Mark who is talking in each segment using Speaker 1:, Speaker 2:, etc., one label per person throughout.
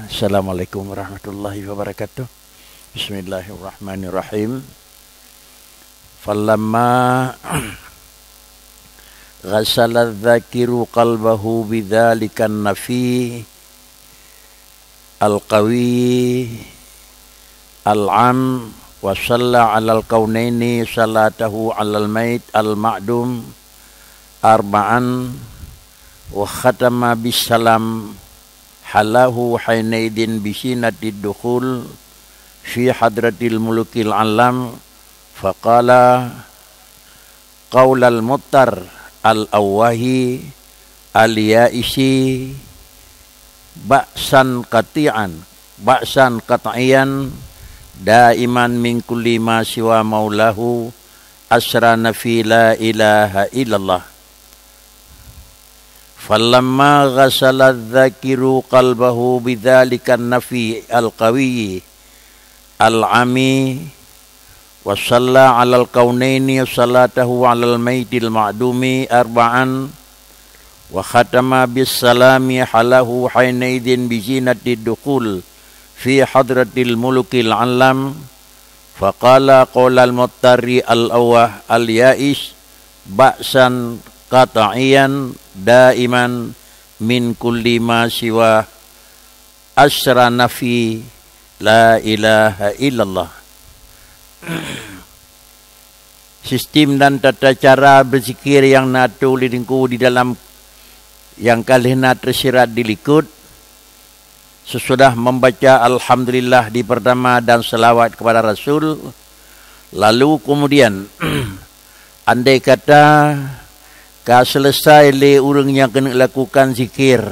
Speaker 1: Assalamualaikum warahmatullahi wabarakatuh. Bismillahirrahmanirrahim. Falamma ghassala adh-dhakiru qalbahu bidzalikan nafi al-qawi al-am wa shalla 'alal kaunaini salatahu 'alal mait al-ma'dum arba'an wa khatama bisalam halahu hainaidin bisinatid dukhul fi hadratil mulukil alam faqala qaulal muttar al-awahi al-yaisi ba'san qati'an ba'san qat'iyan daiman min kulli ma siwa maulahu asrana fi la ilaha illallah. Falamma ghassala adh-dhakiru qalbahu bidzalikan nafi al-qawi al-ami wa shalla 'alal kaunaini salatahu 'alal maitil ma'dumi arba'an wa khatama bis salami halahu hainaidin bi zinatid dukhul fi hadratil mulukil alam faqala qaulal muttari al-awah al-ya'is ba'san qata'iyan daiman min kulli ma siwa asra nafi la ilaha illallah. Sistem dan tata cara berzikir yang natulininku di dalam yang kalihna tersirat di likut sesudah membaca alhamdulillah di pertama dan selawat kepada Rasul, lalu kemudian andai kata selesai le orang yang kena lakukan zikir,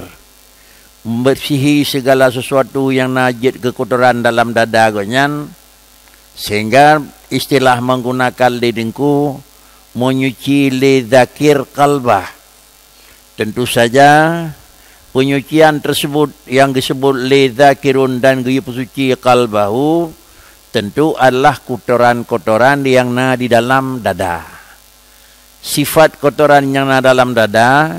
Speaker 1: membersihi segala sesuatu yang najis kekotoran dalam dada gonyan, sehingga istilah menggunakan lidingku menyuci le zakir kalbah. Tentu saja penyucian tersebut yang disebut le zakirun dan gaya pesuci kalbahu tentu adalah kotoran-kotoran yang di dalam dada. Sifat kotoran yang ada dalam dada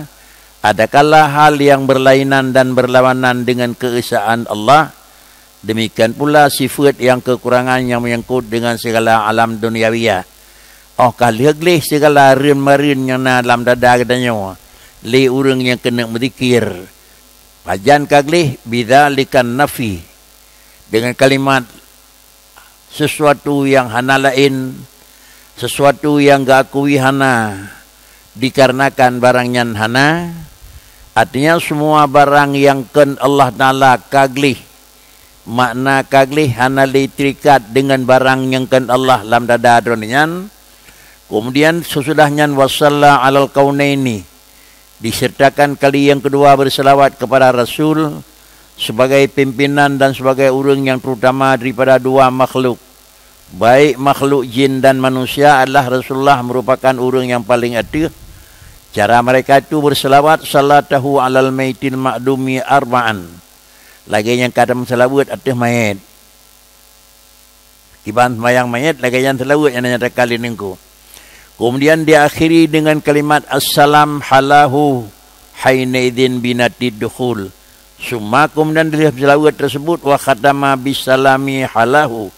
Speaker 1: adalah hal yang berlainan dan berlawanan dengan keesaan Allah. Demikian pula sifat yang kekurangan yang menyangkut dengan segala alam duniawiyah. Oh kalihaglih segala rin-marin yang ada dalam dada katanya. Le urang yang kena berzikir. Pajan kaglih bidzalikan nafi. Dengan kalimat sesuatu yang hana lain, sesuatu yang gak akui hana dikarenakan barangnya hana, artinya semua barang yang ken Allah Ta'ala kaglih, makna kaglih hana terikat dengan barang yang ken Allah dalam dada adonyan. Kemudian sesudahnya wasalla 'alal kaunaini, disertakan kali yang kedua berselawat kepada Rasul sebagai pimpinan dan sebagai orang yang terutama daripada dua makhluk, baik makhluk jin dan manusia adalah Rasulullah merupakan orang yang paling adil. Cara mereka itu berselawat salatahu 'alal maitil ma'dumi arba'an. Lagi yang kadang selawat atas mayat. Kiban mayang mayat lagi yang selawat yang nyata kali ningku. Kemudian diakhiri dengan kalimat assalam halahu hainaidin binatid dukhul. Summa kemudian dari selawat tersebut wa khatama bisalami halahu,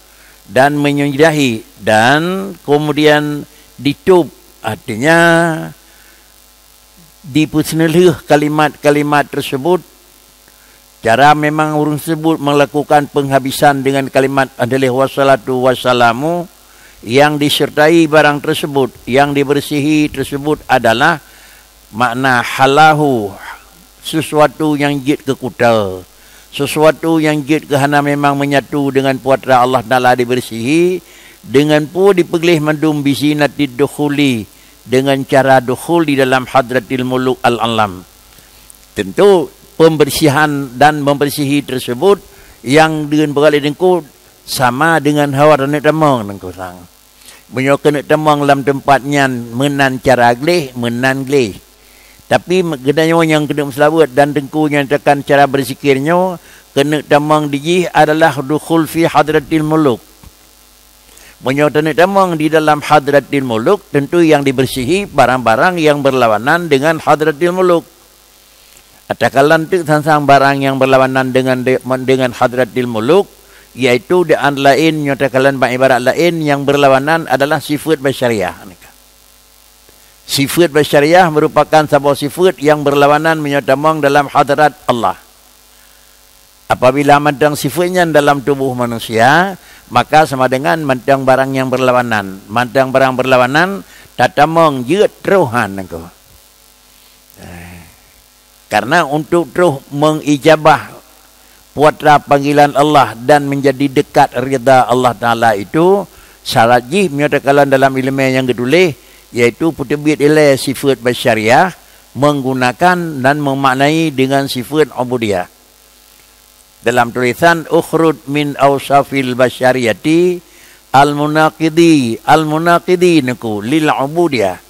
Speaker 1: dan menyudahi dan kemudian ditutup, artinya dipusnelih kalimat-kalimat tersebut. Cara memang orang tersebut melakukan penghabisan dengan kalimat adalah wassalatu wassalamu, yang disertai barang tersebut, yang dibersihi tersebut adalah makna halahu, sesuatu yang jid kekutal, sesuatu yang jid kehana memang menyatu dengan putra Allah Ta'ala dibersihi, dengan pun dipegilih mandum bisinatid dukhuli, dengan cara dukhul di dalam hadratil muluk al-alam. Tentu pembersihan dan membersihi tersebut yang dengan berkali dengku sama dengan hawa dan temang dengku sang. Menyokan temang dalam tempatnya menan cara gleh, menan gleh. Tapi gedanya yang kena selawat dan dengku yang tekan cara berzikirnya kena tamang dijih adalah dukhul fi hadratil muluk. Menyotani tamang di dalam hadratil muluk tentu yang dibersihi barang-barang yang berlawanan dengan hadratil muluk. Atakalan tu tentang barang yang berlawanan dengan hadratil muluk, iaitu di lain nyatakan ibarat lain yang berlawanan adalah sifat basyariah. Sifat basyariah merupakan sebuah sifat yang berlawanan menyatakan dalam hadrat Allah. Apabila mandang sifatnya dalam tubuh manusia, maka sama dengan mandang barang yang berlawanan. Mandang barang berlawanan, tatamong jeut rohan engkau. Karena untuk terus mengijabah puatra panggilan Allah dan menjadi dekat rida Allah Ta'ala itu, syarat jih menyatakan dalam ilmu yang kedua, iaitu putibit ilai sifat basyariah, menggunakan dan memaknai dengan sifat ubudiyah. Dalam tulisan ukhrud min awsafil basyariyati al-munaqidi naku lil ubudiyah.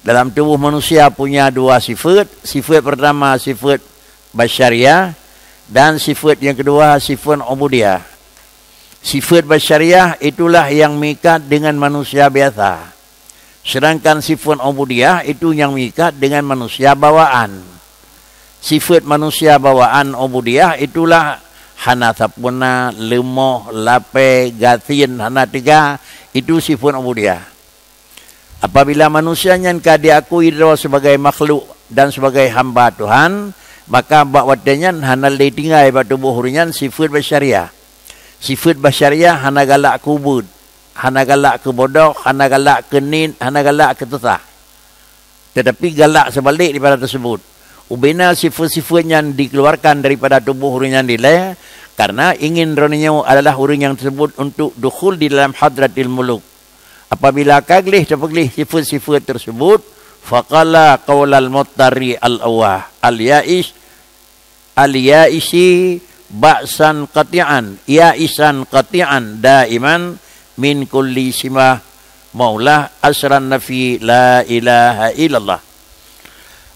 Speaker 1: Dalam tubuh manusia punya dua sifat. Sifat pertama sifat basyariah dan sifat yang kedua sifat ubudiyah. Sifat basyariah itulah yang mengikat dengan manusia biasa. Sedangkan sifat ubudiyah itu yang mengikat dengan manusia bawaan. Sifat manusia bawaan ubudiyah itulah hana sapuna, lemoh, lape, gatin, hana tiga. Itu sifat ubudiyah. Apabila manusianya diakui sebagai makhluk dan sebagai hamba Tuhan, maka bakwatanya hana tinggal pada tubuh hurinya sifat basyariah. Sifat basyariah hana galak kubud, hana galak ke bodoh, hana galak ke nin, hana galak ke tetah. Tetapi galak sebalik daripada tersebut. Ubina sifat-sifat yang dikeluarkan daripada tubuh hurinya nilai, karena ingin roninya adalah huri yang tersebut untuk dukhul di dalam hadratil muluk. Apabila kaglih terpeglih sifat-sifat tersebut, faqala qaulal muttari al-awah al-ya'is al-ya'isi ba'san qati'an ya'isan qati'an daiman min kulli simah maulah asran nafi la ilaha illallah.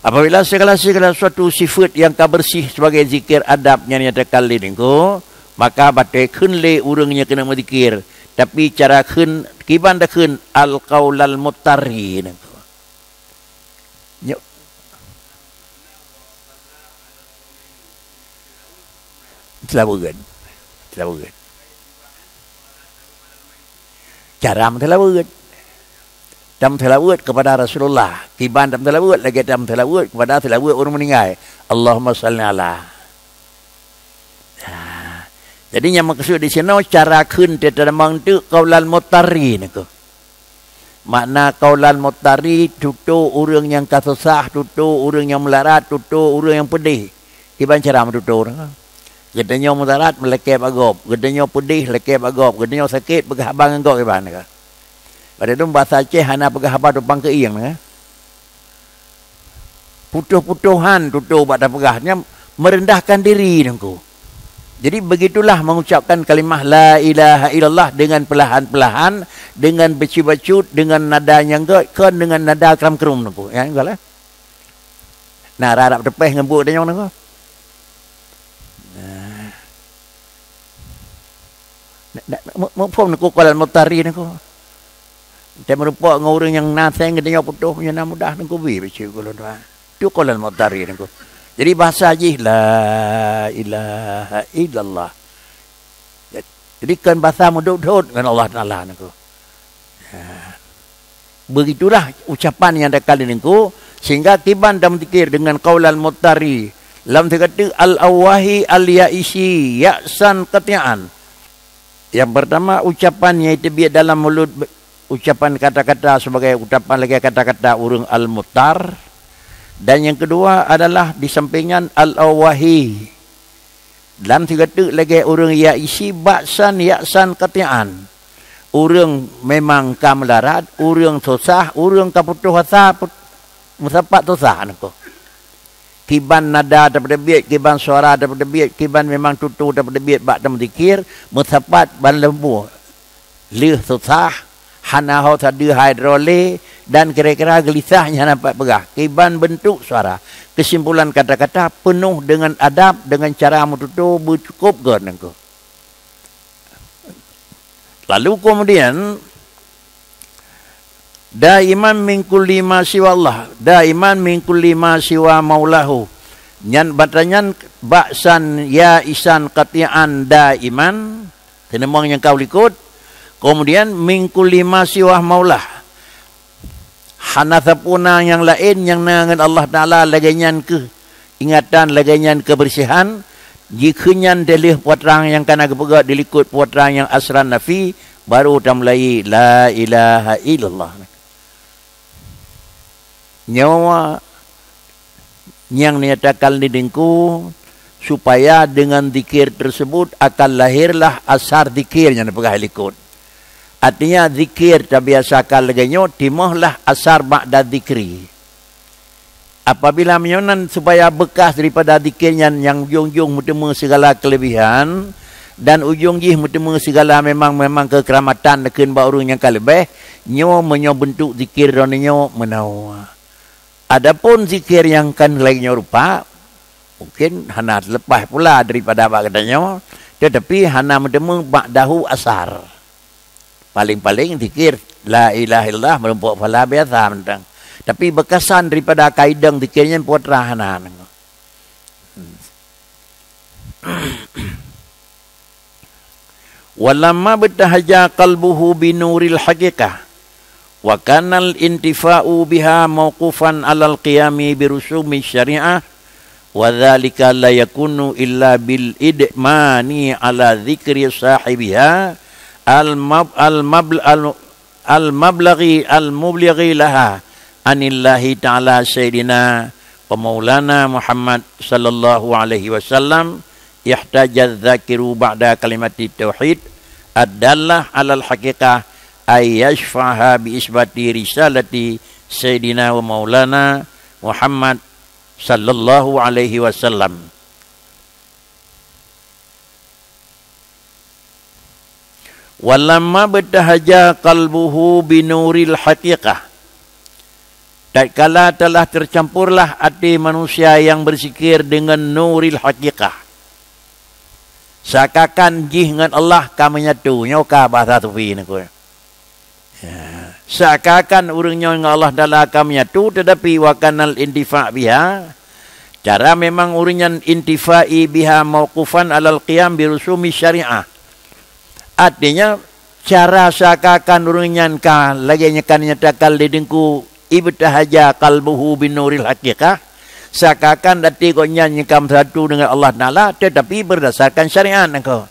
Speaker 1: Apabila segala suatu sifat yang bersih sebagai zikir adab yang nyatakan lindingku, maka batai kunle urangnya kena berzikir. Tapi cara kun kiban dah kun al-qaulal muttari. Telawugan. Cara telawugan. Dam telawud kepada Rasulullah. Kiban dam telawud lagi dam telawud kepada telawud orang meninggal. Allahumma salli ala. Jadi yang maksud di sini cara kun tetamang tu qaulal muttari niku. Makna qaulal muttari tutu orang yang kasusah, tutu orang yang melarat, tutu orang yang pedih. Kiban cara tutu orang. Gedenya melarat melekep agop, gedenya pedih lekep agop, gedenya sakit begah abang engkau kiban niku. Pada itu bahasa Aceh hana pegah apa tupang keiang ya. Putuh-putuhan tutuh pada pegahnya merendahkan diri nengku. Jadi begitulah mengucapkan kalimah la ilaha illallah dengan perlahan-perlahan, dengan becu-becut, dengan nada yang ke dengan nada keram-kerum nengku. Ya enggak lah. Nah, rarap tepeh ngembuk dia yang nengku. Mau pun nengku qalal muttari nengku. Saya merupakan orang yang naseng dia putuh punya nama mudah nengku bi baca kalau doa. Tu qalal muttari nengku. Jadi bahasa haji la ilaha illallah. Jadi kan bahasa mudut-dut dengan Allah Taala nengku. Begitulah ucapan yang ada kali nengku sehingga tiban dalam zikir dengan qaulal muttari. Lam dikata al-awahi al-ya'isi ya'san qati'an. Yang pertama ucapan yaitu biar dalam mulut ucapan kata-kata sebagai ucapan lagi kata-kata urang al-muttar, dan yang kedua adalah di sampingan al-awahi dalam tiga tu lagi urang ya isi baksan yaksan katian, urang memang kamelarat, urang susah, urang kaputuh asa musapat susah nako. Kiban nada daripada biat, kiban suara daripada biat, kiban memang tutu daripada biat bak dalam zikir musapat ban lembu lih susah hana hau tadi hidrole dan kira-kira gelisahnya nampak pegah. Kiban bentuk suara. Kesimpulan kata-kata penuh dengan adab, dengan cara mututu bercukup ke. Lalu kemudian daiman min kulli ma siwa Allah, daiman min kulli ma siwa maulahu, Nyan batanyan baksan ya isan qati'an daiman. Tenemang yang kau likut. Kemudian mingkul lima siwah maulah. Hanathapuna yang lain yang nangan Allah Ta'ala laganyan ke ingatan, laganyan kebersihan. Jikunyan delih puatrang yang kana kepegat dilikut puatrang yang asran nafi. Baru tamlai la ilaha illallah. Nyawa yang nyatakan didengku supaya dengan zikir tersebut akan lahirlah asar zikirnya napagah likut. Artinya zikir tabiasakan laganyo timahlah asar ba'da zikri. Apabila menyonan supaya bekas daripada zikirnya yang ujung-ujung mutemu segala kelebihan dan ujung jih mutemu segala memang kekeramatan nekeun baurung yang kalebeh nyo menyo bentuk zikir ronyo menawa. Adapun zikir yang kan lainnya rupa, mungkin hana lepas pula daripada apa katanya, tetapi hana mendemu ba'dahu asar. Paling-paling zikir la ilaha illallah merumpuk pala biasa mentang. Tapi bekasan daripada kaidang zikirnya buat rahana. Walamma batahaja qalbuhu binuril haqiqah. Wa kanal intifa'u biha mawqufan 'alal qiyami bi rusumi syari'ah wa dzalika la yakunu illa bil idmani 'ala dzikri sahibiha al mublaghi laha anillahi ta'ala sayyidina wa maulana Muhammad sallallahu alaihi wasallam ihtajaz dzakiru ba'da kalimati tauhid ad-dallah 'alal haqiqah ay yashfaha bi isbati risalati sayyidina wa maulana Muhammad sallallahu alaihi wasallam. Walamma batahaja qalbuhu binuril haqiqah. Tatkala telah tercampurlah hati manusia yang berzikir dengan nuril haqiqah. Seakan jih dengan Allah kami nyatu nyoka bahasa tufi ni ko. Seakan urangnya dengan Allah dalam kami nyatu tetapi wakanal intifa' biha. Cara memang urangnya intifa'i biha mauqufan alal qiyam birusumi syariah. Artinya cara seakan urangnya ka lagi nyakan nyatakal didengku ibtahaja qalbuhu binuril haqiqah. Seakan hati kau nyanyikam satu dengan Allah Ta'ala tetapi berdasarkan syariat engkau.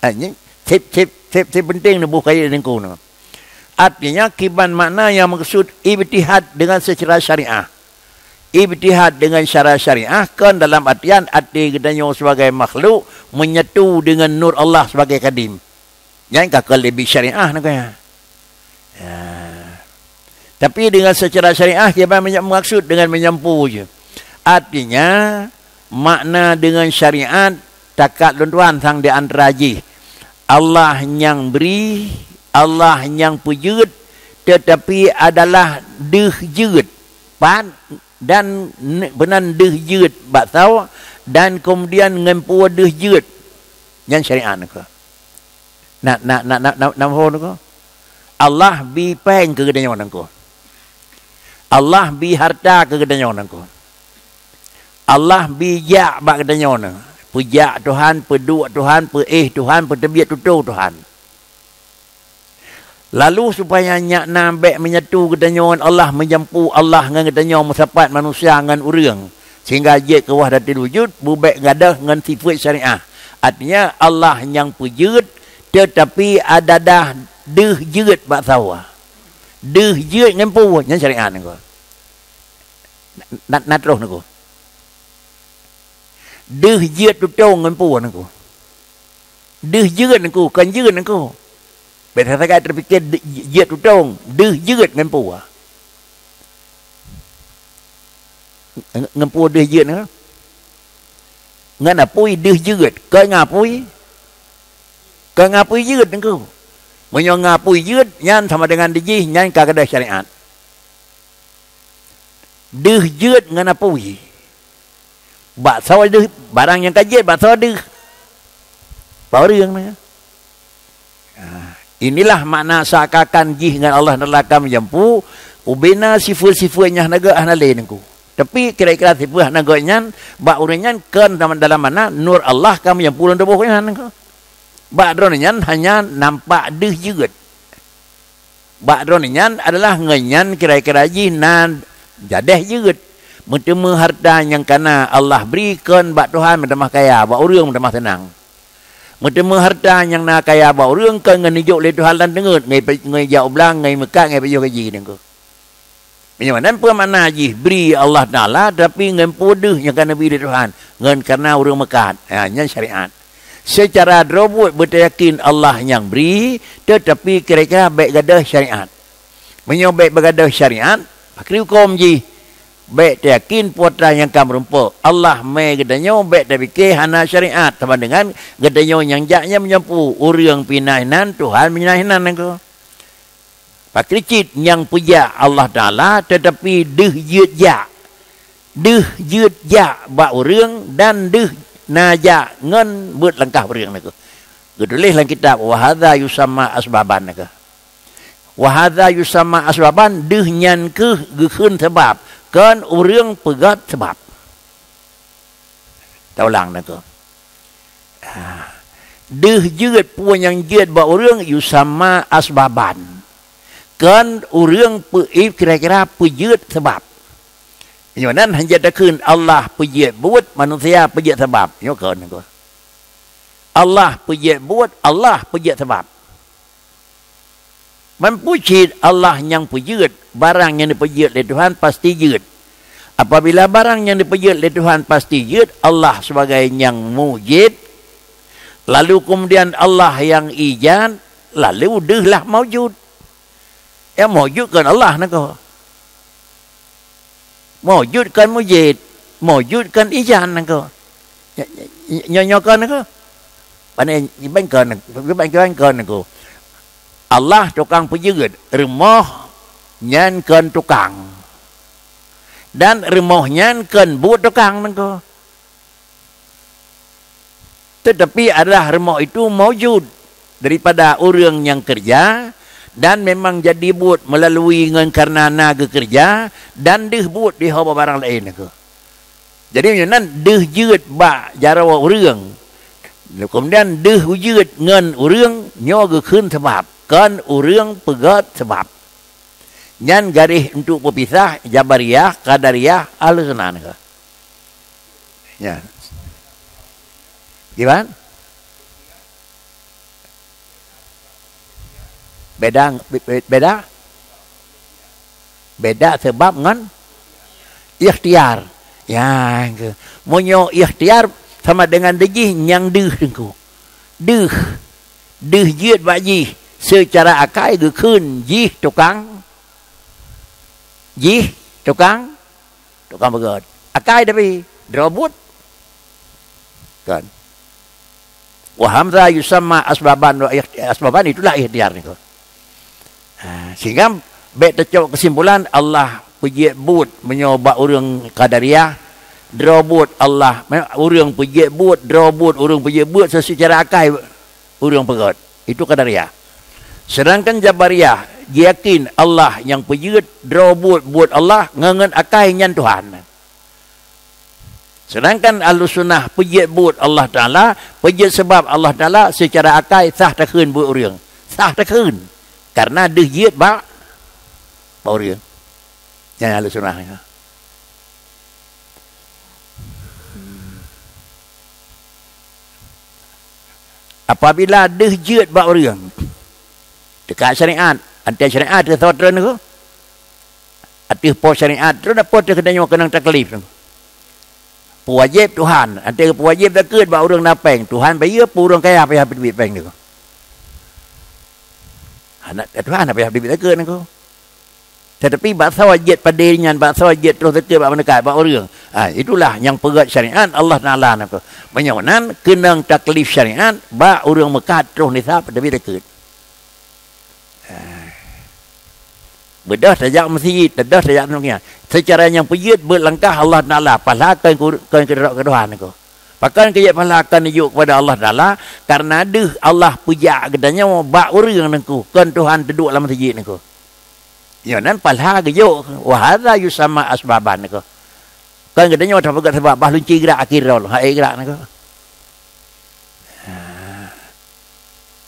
Speaker 1: Ini tip penting ni bukan dengku ni. Artinya kiban makna yang maksud ibtihad dengan secara syariah. Ibtihad dengan syara syariah kan dalam artian hati kita sebagai makhluk menyatu dengan nur Allah sebagai kadim. Yang kakak lebih syariah nak ya. Tapi dengan secara syariah dia banyak maksud dengan menyampu je. Artinya makna dengan syariat takat tuan sang di antara ji. Allah yang beri, Allah yang pujud tetapi adalah dehjud. Dan benan dehjud batau dan kemudian ngempu dehjud. Yang syariat nak. Nak ho Allah bi peng ke kedanya nangko. Allah bi harta ke kedanya nangko. Allah bijak bak katanya ni. Pujak Tuhan, peduk Tuhan, Tuhan, petebiat tutup Tuhan. Lalu supaya nyak nambek menyatu katanya Allah menjampu Allah dengan katanya musapat manusia dengan urang. Sehingga jet ke wahdatul wujud, bubek ngadah dengan sifat syariah. Artinya Allah yang pujud tetapi ada dah dehjud bak sawah. Dehjud ngempu yang syariah ni ko. Nak terus ni ko. Dehjud tutong ngan puan aku. Dehjud aku, kan jud aku. Beta tak terfikir jud tutong, dehjud ngan puan. Ngan puan dehjud ni. Ngan apui dehjud, kan ngapui? Kan ngapui jud aku. Menyo ngapui jud nyan sama dengan dijih nyan kagak syariat. Dehjud ngan apui. Bakso ada barang yang kajet bakso ada baru yang ni. Inilah makna seakan jih dengan Allah neraka menjampu ubena sifat-sifatnya naga ahna lain aku. Tapi kira-kira tipu nagonya ba urangnya kan dalam mana nur Allah kamu yang pulang debuhnya nangko. Ba droninya hanya nampak deh juga. Ba droninya adalah ngenyan kira-kira jinan jadah juga. Mentemu harta yang kana Allah berikan ba Tuhan mendamah kaya, ba urang mendamah tenang. Mentemu harta yang nak kaya ba urang kan nganijuk le Tuhan lan dengut ngai jauh belang ngai Mekah ngai payo gaji nangko. Menyaman pemana haji beri Allah Ta'ala tapi ngan podoh yang kana beri Tuhan ngan karena urang Mekah. Nya syariat. Secara robot beryakin Allah yang beri tetapi kira-kira baik gadah syariat. Menyobek bergadah syariat, pakri hukum ji. Baik yakin putra yang kam rumpuk. Allah mai gadanyo baik tapi ke hana syariat sama dengan gadanyo yang jaknya menyampu urang pinahinan Tuhan pinahinan nangko. Pakri cit yang puja Allah Ta'ala tetapi deh yut ja. Deh yut ja ba urang dan deh naja ngan buat langkah urang nangko. Getulis dalam kitab wa hadza yusamma asbaban nangko. Wa hadza yusamma asbaban deh nyan ke gekeun sebab kan urang pegat sebab. Taulang nangko. Deh jeut puan yang jeut ba urang yusamma asbaban. Kan urang peif kira-kira pejeut sebab. Nyonan hanya dakun Allah pejeut buat manusia pejeut sebab. Nyo kan nangko. Allah pejeut buat Allah pejeut sebab. Mempuji Allah yang pejeut barang yang dipejeut oleh Tuhan pasti jeut. Apabila barang yang dipejeut oleh Tuhan pasti jeut, Allah sebagai yang mujid. Lalu kemudian Allah yang ijad, lalu dehlah maujud. Ya mujud kan Allah nangko. Mujud kan mujid, mujud kan ijad nangko. Nyo kan nangko. Pane bangkan nangko. Allah tukang pejeut, remoh nyan kan tukang. Dan remoh nyan kan buat tukang nangko. Tetapi adalah remoh itu mujud daripada orang yang kerja. Dan memang jadi buat melalui ngan karena naga kerja dan deh buat di hawa barang lain ke. Jadi nan deh jeut ba jarawa urang. Kemudian deh jeut ngan urang nyo gekeun sebab kan urang pegat sebab. Nyan garis untuk berpisah Jabariyah, Qadariyah, Ahlussunnah ke. Ya. Gimana? Beda sebab ngan ikhtiar. Ya, monyo ikhtiar sama dengan dejih yang deh dengku. Deh jeut baji secara akai gekeun jih tukang begat. Akai tapi drobut kan. Wa hamza yusamma asbaban asbaban itulah ikhtiar niku. Sehingga baik tercok kesimpulan Allah pejiat but menyoba orang Qadariyah drobut Allah orang pejiat but drobut orang pejiat but secara akai orang pegat itu Qadariyah. Sedangkan Jabariyah yakin Allah yang pejiat drobut buat Allah ngangan akai nyan Tuhan. Sedangkan Ahlussunnah pejiat but Allah Ta'ala pejiat sebab Allah Ta'ala secara akai sah takun buat orang sah takun. Karena deh jeut ba urang. Yang Ahlussunnah. Apabila deh jeut ba urang. Dekat syariat, anti syariat ke saudara niku. Ati po syariat, terus apa teh kedanyo kenang taklif. Wajib Tuhan, anti wajib dak keut ba urang napeng. Tuhan bayar urang kaya apa duit peng niku. Anak Tuhan apa yang dibit ke nangko. Tetapi bahasa wajib padanya bahasa wajib terus tetap apa dekat ba urang. Itulah yang pegat syariat Allah Taala nangko. Menyonan kenang taklif syariat ba urang Mekah terus nisab tapi dekat. Bedah saja masjid, bedah saja nungnya. Secara yang pejit berlangkah Allah Taala pahlakan kedohan nangko. Bahkan kaya pahlakan ijuk kepada Allah Ta'ala karena deh Allah puja gedanya ba urang nangku kan Tuhan duduk dalam masjid nangku. Ya nan palha gejuk wa hadza yusamma asbaban nangku. Kan katanya tak pegat sebab bah lunci gerak akhir dah. Hai gerak nak.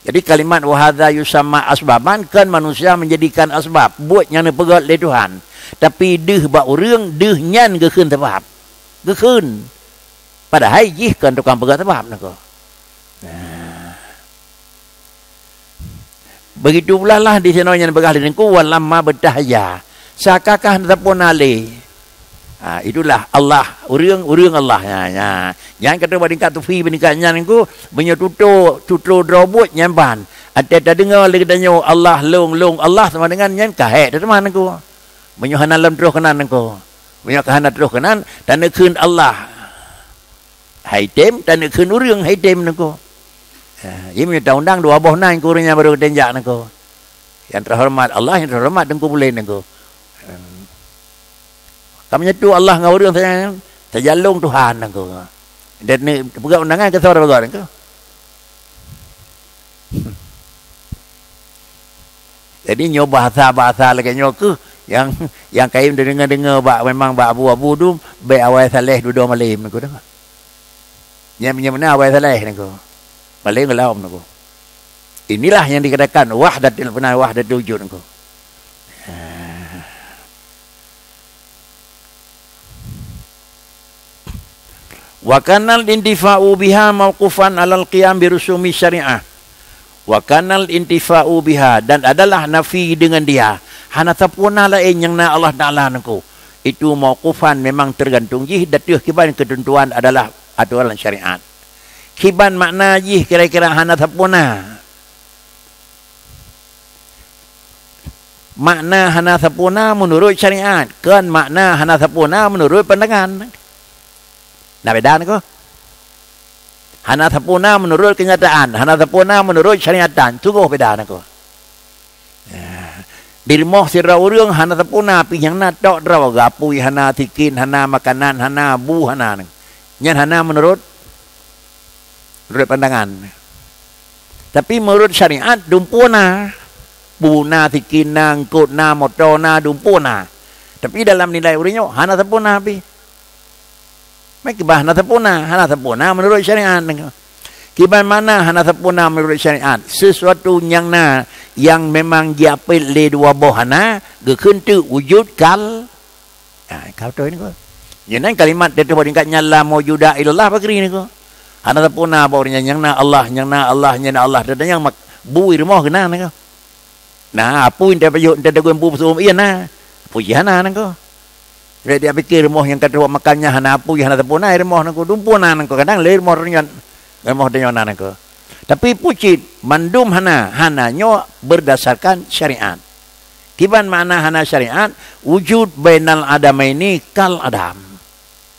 Speaker 1: Jadi kalimat wahadza yusamma asbaban kan manusia menjadikan asbab buat yang pegat oleh Tuhan. Tapi deh bak urang deh nyan ke keun sebab. Ke keun. Padahal jih kan tukang pegat sebab nak. Begitu pula lah di sana yang begal dengku walamma berdahaya. Sakakah ataupun alih. Itulah Allah, urang Allah. Jangan kata badingkat tufi badingkat nyan ku banyak tutu drobot nyamban. Ada dengar lagi tanya Allah long Allah sama dengan nyan kahek teman ku. Banyak hana lam terus kanan ku. Banyak hana terus kanan dan keun Allah. Hai tem dan keun urang hai tem ku. Ia punya undang dua boh nang kurangnya baru denjak ku. Yang terhormat Allah, yang terhormat dengku boleh ku. Kami tu Allah ngau urang saya terjalung Tuhan ku. Dan ni pegang undangan ke saudara pegang ku. Jadi nyo bahasa lagi nyo ku yang kaim dengar bak memang bak abu-abu tu be awal saleh duduk malam ku dah. Nya mana awal saleh ku. Malam gelam ku. Inilah yang dikatakan wahdatul benar wahdatul wujud ku. Wa kanal intifa'u biha mauqufan 'alal qiyam bi rusumi syariah. Wa kanal intifa'u biha dan adalah nafi dengan dia. Hana tapuna lain yang na Allah Taala nangku. Itu mauqufan memang tergantung jih datuh kiban ketentuan adalah aturan syariat. Kiban makna jih kira-kira hana tapuna. Makna hana tapuna menurut syariat, kan makna hana tapuna menurut pandangan. Nah beda ni ko. Hana tapuna menurut kenyataan, hana tapuna menurut syariatan. Tunggu beda ni ko. Dirmoh sira urang hana tapuna pi yang na tok draw gapui hana tikin, hana makanan, hana bu hana. Nyan hana menurut pandangan. Tapi menurut syariat dumpuna. Buna tikin ngkut na motona dumpuna. Tapi dalam nilai urinyo hana tapuna pi. Kibah hana tapuna menurut syariat. Kibah mana hana tapuna menurut syariat? Sesuatu yang memang diapil le dua bohana gekeun teu wujud kal. Kau tahu ini ko. Jangan kalimat dari tingkat nyala maujuda ilallah pakri ni ko. Hana tapuna baurnya yang na Allah dan yang bu irmoh kena ni ko. Nah, apa yang dia guen bu pesum iya na. Puji hana ni ko. Dia pikir moh yang kata makannya hana apu hana tapuna air moh nangko dumpuna nangko kadang leir moh renyan moh denyonan nangko. Tapi pucit mandum hana nyo berdasarkan syariat. Kiban makna hana syariat wujud bainal adamaini kal adam.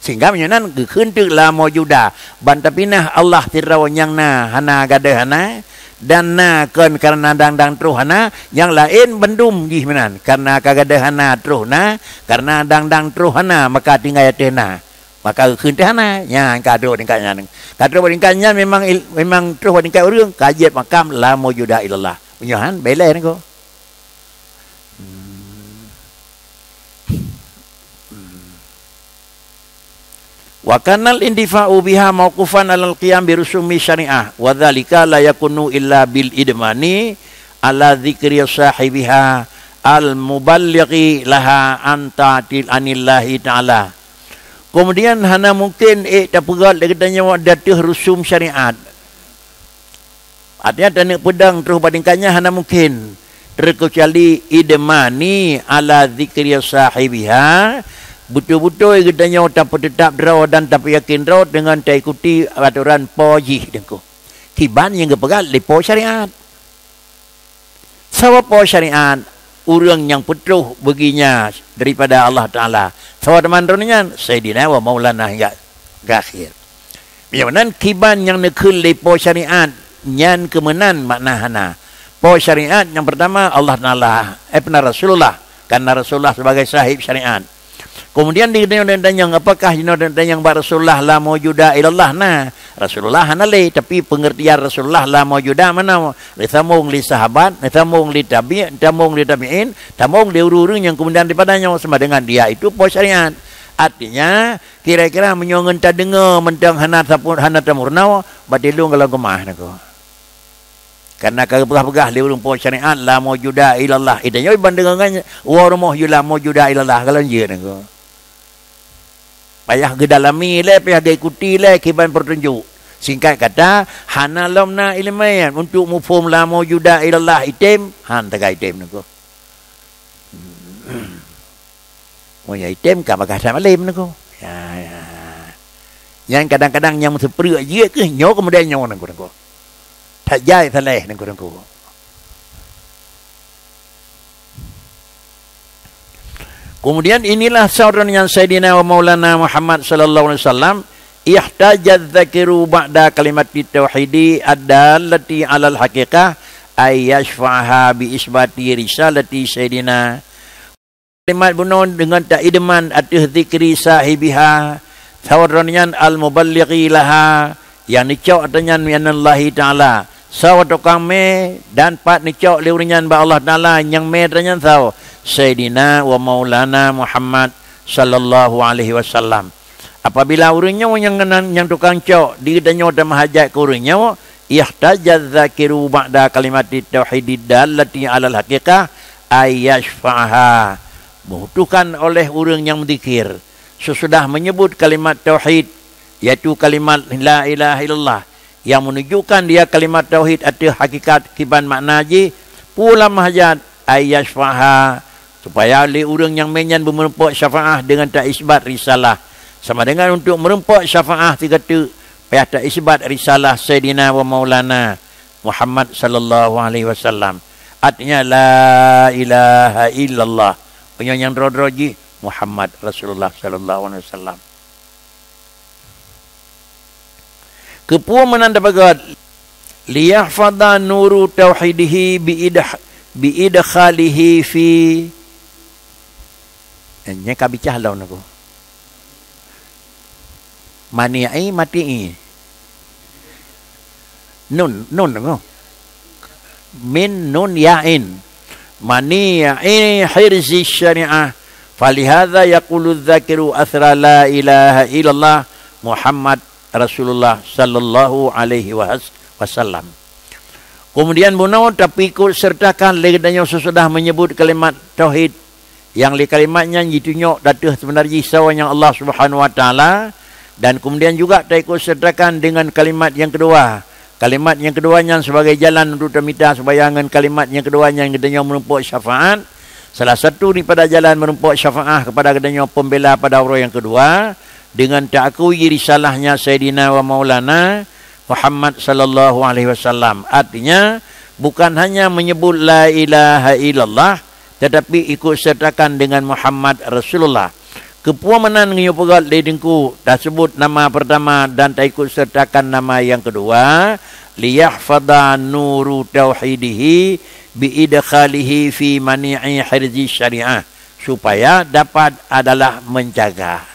Speaker 1: Sehingga menyonan gekeun teu la maujuda bantapinah Allah tirraw yang na hana gade hana dan na kan karena dang truh hana yang lain bendum jih menan karena kagada hana truh na karena dang truh hana maka tinggal tena maka keun teh hana nya kado tingkatnya kado tingkatnya memang truh tingkat urang kajiat makam la maujuda illallah punyahan bele ni ko. Wa kanal indifa'u biha mauqufan 'alal qiyam bi rusumi syariah wa dzalika la yakunu illa bil idmani ala dzikri sahibiha al muballighi laha antatil anillahi ta'ala. Kemudian hana mungkin tapegat katanya datuh rusum syariat. Artinya tanik pedang terus bandingkannya hana mungkin terkecuali idmani ala dzikri sahibiha. Betul-betul katanya tak tetap draw dan tak yakin draw dengan tak ikuti aturan pojih dengku. Kiban yang kepegat lepo syariat. Sawa po syariat urang yang petuh baginya daripada Allah Taala. Sawa teman-temannya Sayyidina wa Maulana hingga akhir. Biarpun kiban yang nekul lepo syariat nyan kemenan makna hana. Po syariat yang pertama Allah Taala, Rasulullah karena Rasulullah sebagai sahib syariat. Kemudian ditanya apakah yang Rasulullah la maujuda ilallah na Rasulullah hanale tapi pengertian Rasulullah la maujuda mana lisamung li sahabat lisamung li tabi'in tamung li tabi'in tamung li ururun yang kemudian daripadanya sama dengan dia itu po syariat Artinya kira-kira menyongen tak dengar mentang hana tamurna batilung kalau gemah naku. Karena kagah-pegah li ulun po syariat la maujuda ilallah. Idanya bandengan wa rumah yula maujuda ilallah kalau je naku. Payah ke dalami le, payah ke ikuti le kiban pertunjuk. Singkat kata hana lamna ilmayan untuk mufhum la maujuda ilallah item han tagai item naku. Oh ya item ka bakah sama lem naku. Ya. Yang kadang-kadang yang seperti je ke nyo kemudian nyo naku. Tak jai saleh naku. Kemudian inilah saudaranya Sayyidina wa Maulana Muhammad sallallahu alaihi wasallam ihtajaz dzakiru ba'da kalimat tauhidi ad-dallati 'alal haqiqah ay yashfa'ha bi isbati risalati Sayyidina. Kalimat bunon dengan tak idman atas zikri sahibiha saudaranya al-muballighi laha yang nicok atanya minallahi ta'ala sawatu kami dan pat nicok liurinyan ba Allah Ta'ala yang medanya tahu Sayyidina wa Maulana Muhammad sallallahu alaihi wasallam. Apabila urangnya yang tukang cok ditanya dan mahajat ke urangnya ihtajaz dzakiru ba'da kalimat tauhid dallati 'alal haqiqah ay yashfa'ha. Membutuhkan oleh orang yang berzikir sesudah menyebut kalimat tauhid yaitu kalimat la ilaha illallah yang menunjukkan dia kalimat tauhid atas hakikat kiban makna ji pula mahajat ay yashfa'ha supaya oleh orang yang menyan merempok syafaah dengan tak isbat risalah sama dengan untuk merempok syafaah tiga tu payah tak isbat risalah Sayyidina wa Maulana Muhammad sallallahu alaihi wasallam. Artinya la ilaha illallah penyanyang drodroji Muhammad Rasulullah sallallahu alaihi wasallam. Kepua menanda bagat liyahfadha nuru tauhidihi bi idkhalihi fi nya kabicah lawan aku mani'i mati'i nun aku min nun ya'in mani'i hirzi syari'ah falihadha yaqulu dzakiru athra la ilaha illallah Muhammad Rasulullah sallallahu alaihi wasallam. Kemudian bunau tapi ikut sertakan legadanya sesudah menyebut kalimat tauhid yang kalimatnya ditunjuk datang sebenarnya sawanya Allah Subhanahu wa taala dan kemudian juga tak ikut sertakan dengan kalimat yang kedua. Kalimat yang keduanya sebagai jalan untuk minta sembayangan kalimat yang keduanya yang gedenya menumpuk syafaat. Salah satu daripada jalan menumpuk syafaat kepada gedenya pembela pada orang yang kedua dengan takui risalahnya Sayyidina wa Maulana Muhammad sallallahu alaihi wasallam. Artinya bukan hanya menyebut la ilaha illallah tetapi ikut sertakan dengan Muhammad Rasulullah. Kepuamanan ngiyo pegat ledengku dah sebut nama pertama dan tak ikut sertakan nama yang kedua liyahfadha nuru tauhidihi bi idkhalihi fi mani'i hirzi syariah supaya dapat adalah menjaga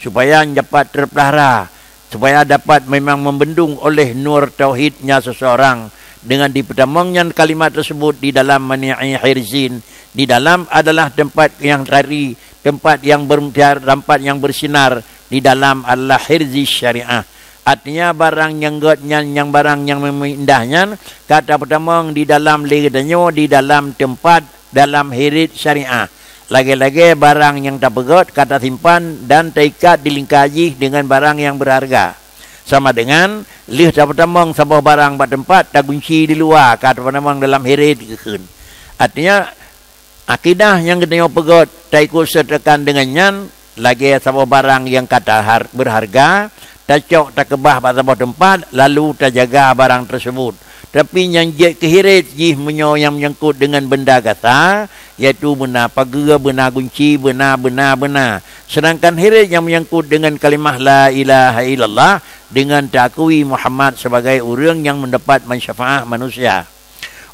Speaker 1: supaya dapat terpelihara supaya dapat memang membendung oleh nur tauhidnya seseorang dengan dipertamangnya kalimat tersebut di dalam mani'i hirzin di dalam adalah tempat yang tari tempat yang tempat yang bersinar di dalam adalah hirzi syariah. Artinya barang yang godnya yang barang yang indahnya kata pertama di dalam legadanya di dalam tempat dalam hirid syariah. Lagi-lagi barang yang tak begot kata simpan dan terikat dilingkaji dengan barang yang berharga. Sama dengan lih tak pertama sebuah barang pada tempat tak kunci di luar kata pertama dalam hirid keun. Artinya akidah yang kita pegot tak ikut sertakan dengannya lagi sebuah barang yang kata berharga tak cok tak kebah pada sebuah tempat lalu tak jaga barang tersebut tapi yang je kehirit jih yang menyangkut dengan benda kata iaitu benar pagar benar kunci benar sedangkan hirit yang menyangkut dengan kalimah la ilaha illallah dengan takui Muhammad sebagai orang yang mendapat mansyafaat manusia.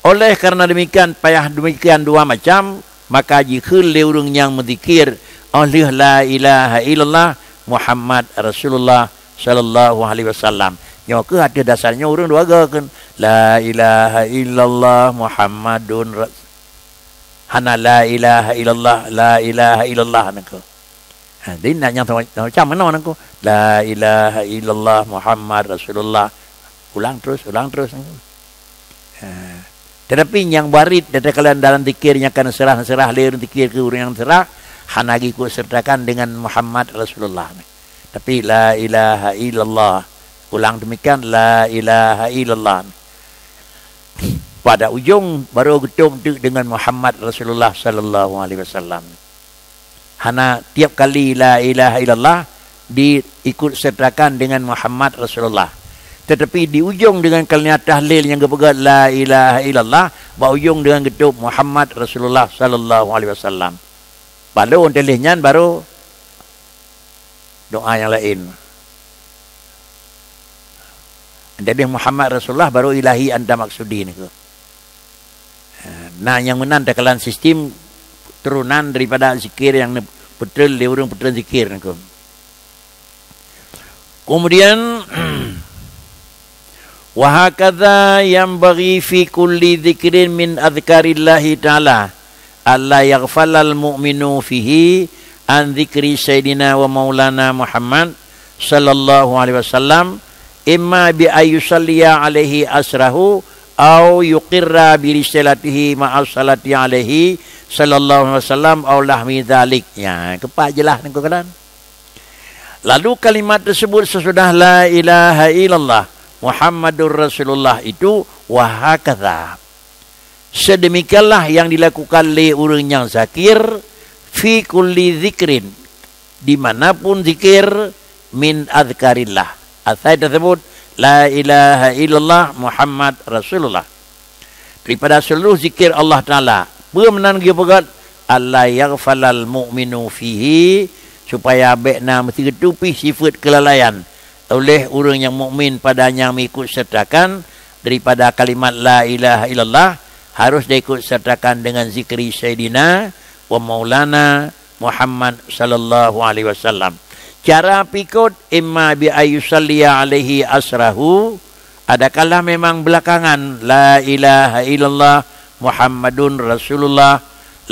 Speaker 1: Oleh karena demikian payah demikian dua macam maka jika orang yang berzikir oleh la ilaha illallah Muhammad Rasulullah sallallahu alaihi wasallam nyo ke ada dasarnya orang dua kan la ilaha illallah Muhammadun hana la ilaha illallah nak Jadi nak yang macam mana nangku? La ilaha illallah Muhammad Rasulullah. Ulang terus. Tetapi yang warid dari kalian dalam zikirnya kan serah lir zikir ke orang yang serah, hanagi ku sertakan dengan Muhammad Rasulullah. Tapi la ilaha illallah. Ulang demikian la ilaha illallah. Pada ujung baru getum dengan Muhammad Rasulullah sallallahu alaihi wasallam. Hana tiap kali la ilaha illallah diikut sertakan dengan Muhammad Rasulullah. Tetapi di ujung dengan kalimat tahlil yang kepegat la ilaha illallah, berujung dengan getum Muhammad Rasulullah sallallahu alaihi wasallam. Baru untelihnya baru doa yang lain. Jadi Muhammad Rasulullah baru ilahi anda maksudin itu. Nah, yang menang dalam sistem turunan daripada zikir yang betul di urung betul zikir niku. Kemudian wa hakadha yanbaghi fi kulli dzikrin min adzkarillahi ta'ala alla yaghfalal mu'minu fihi an dzikri sayyidina wa maulana Muhammad sallallahu alaihi wasallam imma bi ayyusalliya alaihi asrahu au yuqirra bi risalatihi ma'as salati alaihi sallallahu alaihi wasallam au lahmi dzalik. Ya, kepak jelas niku kan. Lalu kalimat tersebut sesudah la ilaha illallah Muhammadur Rasulullah itu wa hakadha. Sedemikianlah yang dilakukan oleh orang yang zakir fi kulli zikrin, dimanapun zikir min adzkarillah. Asal tersebut la ilaha illallah Muhammad Rasulullah. Daripada seluruh zikir Allah Ta'ala. Bermenan dia pegat. Allah yaghfalal mu'minu fihi. Supaya bekna mesti ketupi sifat kelalaian. Oleh orang yang mukmin padanya mengikut sertakan. Daripada kalimat la ilaha illallah. Harus diikut sertakan dengan zikri Sayyidina wa Maulana Muhammad sallallahu alaihi wasallam. Cara pikut imma bi ayyusalliya alaihi asrahu, adakala memang belakangan la ilaha illallah Muhammadun Rasulullah,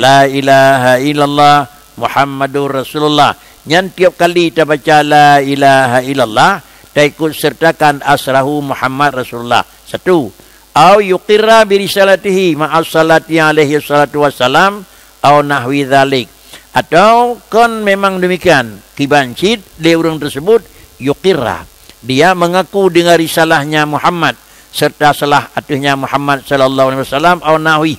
Speaker 1: la ilaha illallah Muhammadur Rasulullah. Yang tiap kali kita baca la ilaha illallah, kita ikut sertakan asrahu Muhammad Rasulullah. Satu, au yuqirra bi risalatihi ma'as salati alaihi salatu wassalam au nahwi dzalik. Atau kan memang demikian kibancit dia orang tersebut yuqirra, dia mengaku dengan risalahnya Muhammad serta salah atuhnya Muhammad sallallahu alaihi wasallam au nahwi,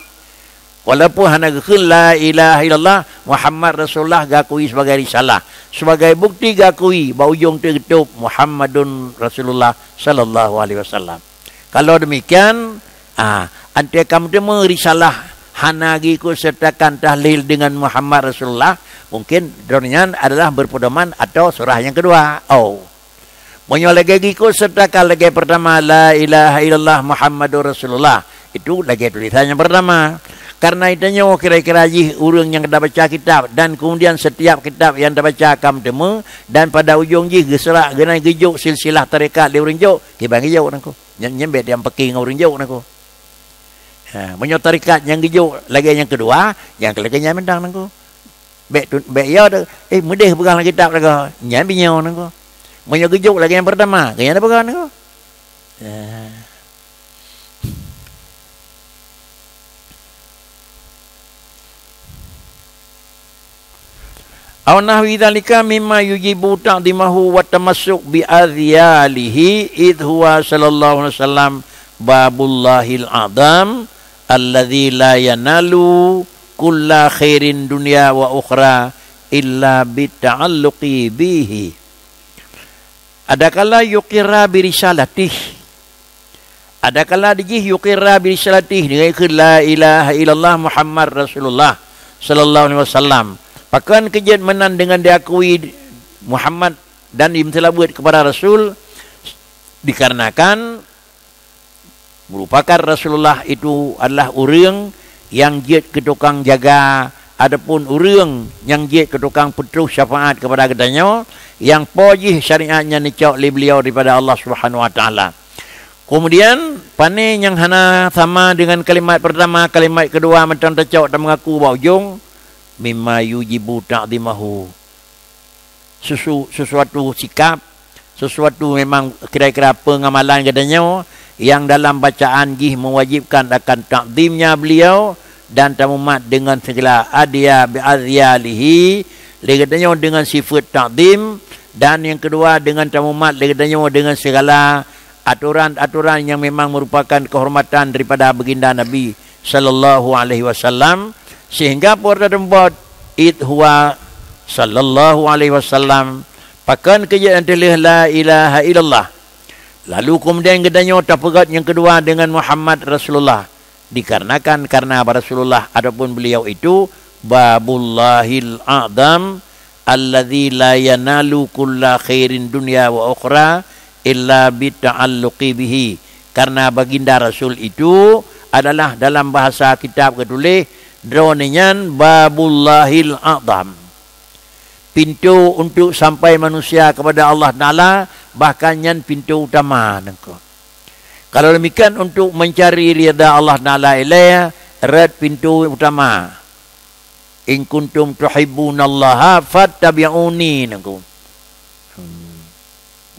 Speaker 1: walaupun hana geul la ilaha illallah Muhammad Rasulullah gakui sebagai risalah, sebagai bukti gakui baujung tergetup Muhammadun Rasulullah sallallahu alaihi wasallam. Kalau demikian ante kamu temu risalah hanagi ku sertakan tahlil dengan Muhammad Rasulullah, mungkin dronyan adalah berpedoman atau surah yang kedua. Monyo lagi ku sertakan lagi pertama la ilaha illallah Muhammadur Rasulullah, itu lagi tulisan yang pertama. Karena itanya kira-kira orang yang dah baca kitab dan kemudian setiap kitab yang dah baca kamu temu dan pada ujung geserak genai gejuk silsilah tarekat dia orang juk, kibang gejuk nangku. Nyembet yang peking orang juk nangku. Menyotarikat yang gejuk lagi yang kedua, yang kelakanya mendang nangku. Bek ya dah mudah pegang kitab lagi. Nyan binyo nangku. Menyo gejuk lagi yang pertama, kaya ada pegang nangku. Aw nahwi dzalika mimma yujibu ta'dimahu wa tamassuk bi adhyalihi id huwa sallallahu alaihi wasallam babullahil adam alladzi la yanalu kulla khairin dunya wa ukhra illa bita'alluqi bihi. Adakala yuqirra bi risalatih, adakala dijih yuqirra bi risalatih dengan la ilaha illallah Muhammad Rasulullah sallallahu alaihi wasallam. Pakan kejadian menan dengan diakui Muhammad dan telah buat kepada Rasul, dikarenakan merupakan Rasulullah itu adalah orang yang jid ke tukang jaga, adapun orang yang jid ke tukang petuh syafaat kepada katanya, yang pojih syariatnya nicok oleh beliau daripada Allah Subhanahu wa taala. Kemudian pane yang hana sama dengan kalimat pertama, kalimat kedua macam tecok dan mengaku baujung mimma yujibu ta'dimahu, sesuatu sikap, sesuatu memang kira-kira pengamalan katanya yang dalam bacaan jih mewajibkan akan takzimnya beliau dan tamumat dengan segala adyalihi, katanya dengan sifat takzim, dan yang kedua dengan tamumat katanya dengan segala aturan-aturan yang memang merupakan kehormatan daripada baginda Nabi sallallahu alaihi wasallam, sehingga pada tempat huwa sallallahu alaihi wasallam pakan kejadian telah la ilaha illallah, lalu kemudian katanya tapagat yang kedua dengan Muhammad Rasulullah, dikarenakan karena Rasulullah adapun beliau itu babullahil a'zam alladzi la yanalu kulla khairin dunya wa ukhra illa bita'alluqi bihi, karena baginda Rasul itu adalah dalam bahasa kitab ketulis droninyan babullahil a'zam, pintu untuk sampai manusia kepada Allah Ta'ala, bahkan yang pintu utama. Kalau demikian untuk mencari ridha Allah Ta'ala ilaih, red pintu utama. In kuntum tuhibbunallaha fattabi'uni.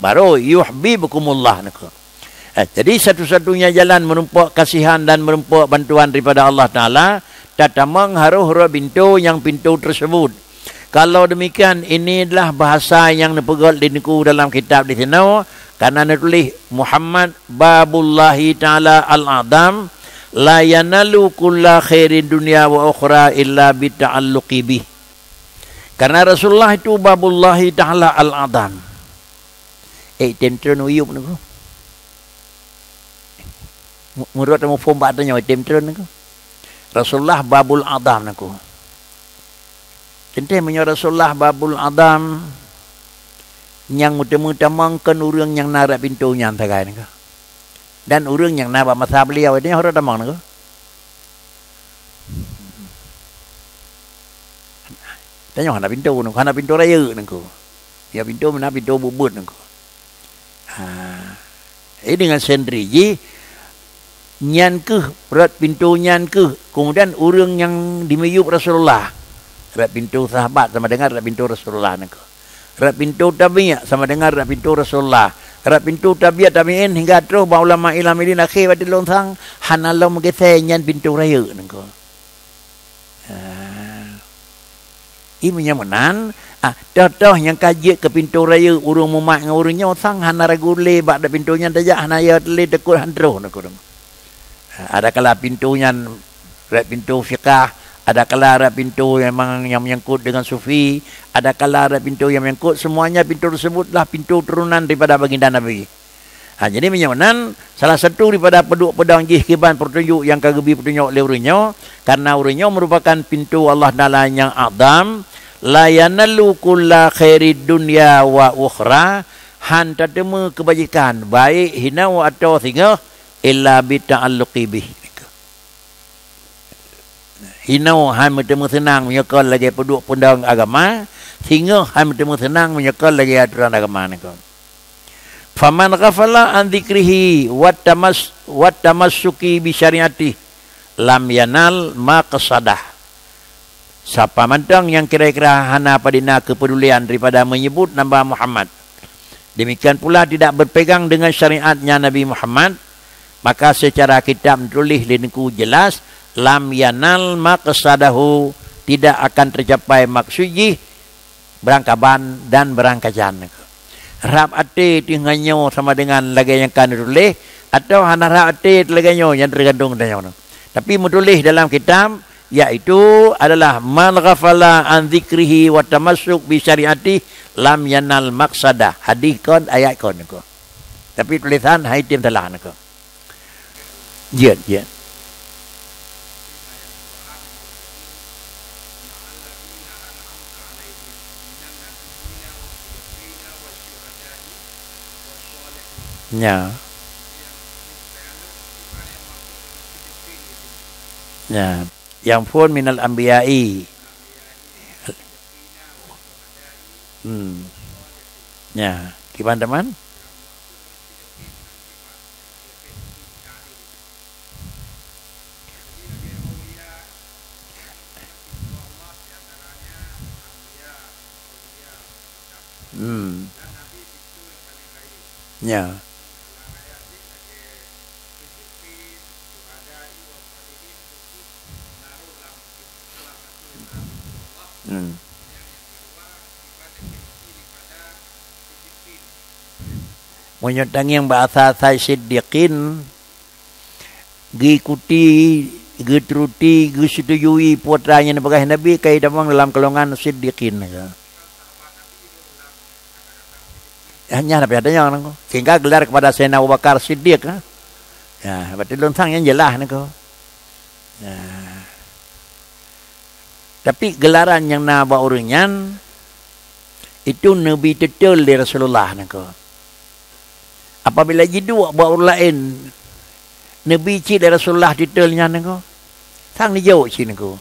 Speaker 1: Baru yuhibbukumullah. Jadi satu-satunya jalan menumpuk kasihan dan menumpuk bantuan daripada Allah Ta'ala, tatamang haruh pintu yang pintu tersebut. Kalau demikian, ini adalah bahasa yang dipegang di niku dalam kitab di sini, karena ditulis Muhammad babullahi ta'ala al-adam la yanalu kulla khairin dunya wa ukhra illa bita'alluqi bih. Karena Rasulullah itu babullahi ta'ala al-adam. Temtron uyup niku. Menurut mu form batanya temtron niku. Rasulullah babul adam niku. Tentang menyo Rasulullah babul adam yang utama-utamakan orang yang narak pintunya antagai niku. Dan orang yang nabak masa beliau ini orang damang niku. Tanya hana pintu niku, hana pintu raya niku. Ya pintu mana pintu bubut niku. Ini dengan sendiri nyan ke berat pintu nyan ke, kemudian orang yang dimeyup Rasulullah, berat pintu sahabat sama dengan berat pintu Rasulullah niku. Berat pintu tabi'in sama dengan berat pintu Rasulullah. Berat pintu tabi'in hingga terus ba ulama ilmu ini akhir pada lontang hanallah mengese nyan pintu raya niku. Ini menyamanan dah yang kaji ke pintu raya urung mumak dengan urungnya sang hana regule bak da pintunya dajak hana ya tele dekut handro nak urung. Ada kala pintunya red pintu fiqah, ada kala red pintu memang yang menyangkut dengan sufi, ada kala red pintu yang menyangkut semuanya pintu tersebutlah pintu turunan daripada baginda Nabi. Jadi menyamanan salah satu daripada pedang jih kiban petunjuk yang kagebi petunjuk oleh urungnya, karena urungnya merupakan pintu Allah Ta'ala yang azam. La yanalu kulla khairid dunya wa ukhra, han tatemu kebajikan baik hinau atau singa illa bi ta'alluqi bih. Hinau han bertemu senang menyekal lagi penduk pendang agama, singa han bertemu senang menyekal lagi aturan agama niku. Faman ghafala an dzikrihi wa tamassuki bi syariati lam yanal ma qasadah. Siapa mandang yang kira-kira hana padina kepedulian daripada menyebut nama Muhammad, demikian pula tidak berpegang dengan syariatnya Nabi Muhammad, maka secara kitab tulis liniku jelas lam yanal maqsadahu, tidak akan tercapai maksudnya berangkaban dan berangkajan. Rab ate tinggalnya sama dengan lagi yang kan tulis atau hana rab ate laganya yang tergantung dengan. Tapi menulis dalam kitab yaitu adalah man ghafala an dzikrihi wa tamassuk bi syariati lam yanal maqsada. Hadis kon ayat kon niku. Tapi tulisan haitim telah niku. Jian. Ya. Yang pun minal anbiya'i. Ya, gimana teman? Ya. Menyotang yang bahasa saya siddiqin giikuti getruti gesetujui putranya Nabi kai damang dalam golongan siddiqin. Hanya Nabi adanya nangko. Sehingga gelar kepada Sayyidina Abu Bakar Siddiq. Ya, berarti lontang yang jelas nangko. Ya. Tapi gelaran yang naba orangnya itu Nabi tetul di Rasulullah nangko. Apabila jidu buat orang lain Nabi cik dari Rasulullah detailnya nangko. Sang ni jauh cik nangko.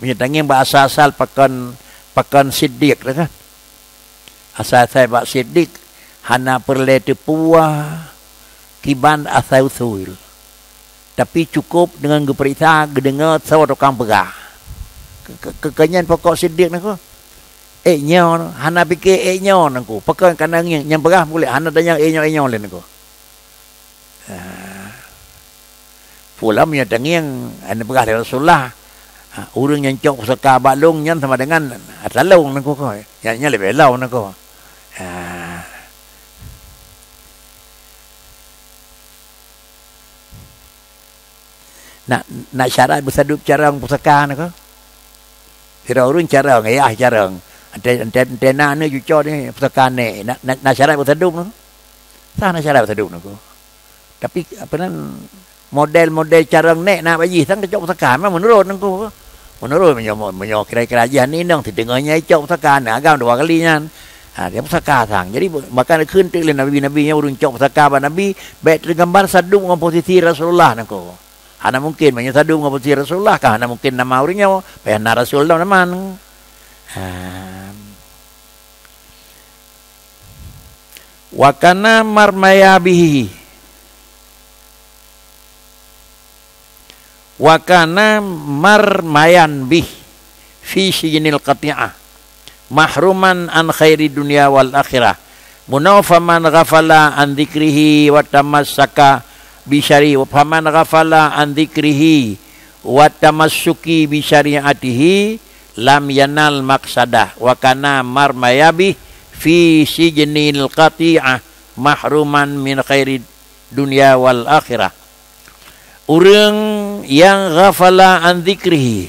Speaker 1: Menyetangin bahasa asal pakan siddiq kan. Asal saya bak siddiq hana perle tepua kiban asal usul. Tapi cukup dengan geperita gedengar sawat orang pegah. Kekenyan pokok siddiq nako. Nyo hana fikir nyo nako. Pakai kanang yang pegah boleh hana tanya nyo le nako. Pula menyetangin ane pegah dari Rasulullah. Orang yang cok seka balung nyan sama dengan atalong nako ko. Yang lebih lau nako. Nak syarat bersadup carang pusaka nako. Kira orang carang carang. Antena ni cucok ni pusaka ni. Nak syarat bersadup nako. Sana syarat bersadup nako. Tapi apa nan model-model carang nek nak bagi sang cok pusaka memang menurut nako. Menurut menyo kira-kira aja ni nang dengarnya cok pusaka nak agam 2 kali nyan. Dia pusaka sang. Jadi makan keun tu le nabi-nabinya urang cok pusaka ba nabi baik tergambar sadup dengan posisi Rasulullah nako. Hana mungkin menyesadu dengan posisi Rasulullah kah? Hana mungkin nama orangnya payah Rasul dah naman. Wa kana marmaya bihi. Wa kana marmayan bih fi sijnil qati'ah mahruman an khairi dunya wal akhirah munafaman ghafala an dzikrihi wa tamassaka bisyari wa faman ghafala an dzikrihi wa tamassuki bi syariatihi lam yanal maqsadah wa kana marmayabi fi sijnil qati'ah mahruman min khairi dunya wal akhirah. Orang yang ghafala an dzikrihi,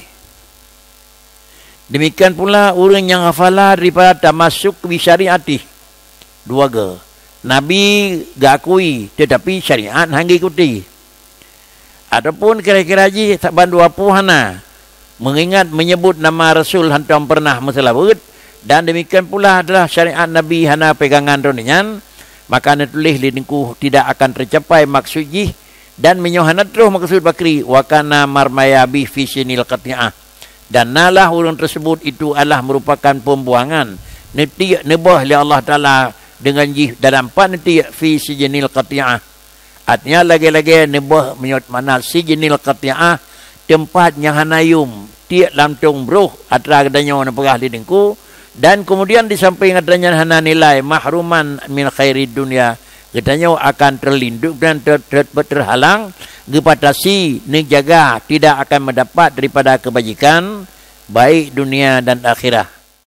Speaker 1: demikian pula orang yang ghafala daripada tamassuk bi syariatih. Dua ge Nabi gakui tetapi syariat hang ikuti. Adapun kira-kira ji tak bandu apuhana mengingat menyebut nama Rasul hantam pernah meselawut dan demikian pula adalah syariat Nabi hana pegangan roninyan maka netulih lidinku tidak akan tercapai maksud ji dan menyohana terus maksud bakri wa kana marmaya bi fi sinil qati'ah dan nalah orang tersebut itu adalah merupakan pembuangan neti nebah li Allah Taala dengan jih dalam pan nanti fi sijnil qati'ah. Artinya lagi-lagi nebah menyot mana sijnil qati'ah tempat yang hanayum tiak lamtung bruh atra gadanya na pegah lidingku dan kemudian di samping adanya hana nilai mahruman min khairi dunia gadanya akan terlindung dan terhalang gepatasi nejaga tidak akan mendapat daripada kebajikan baik dunia dan akhirat.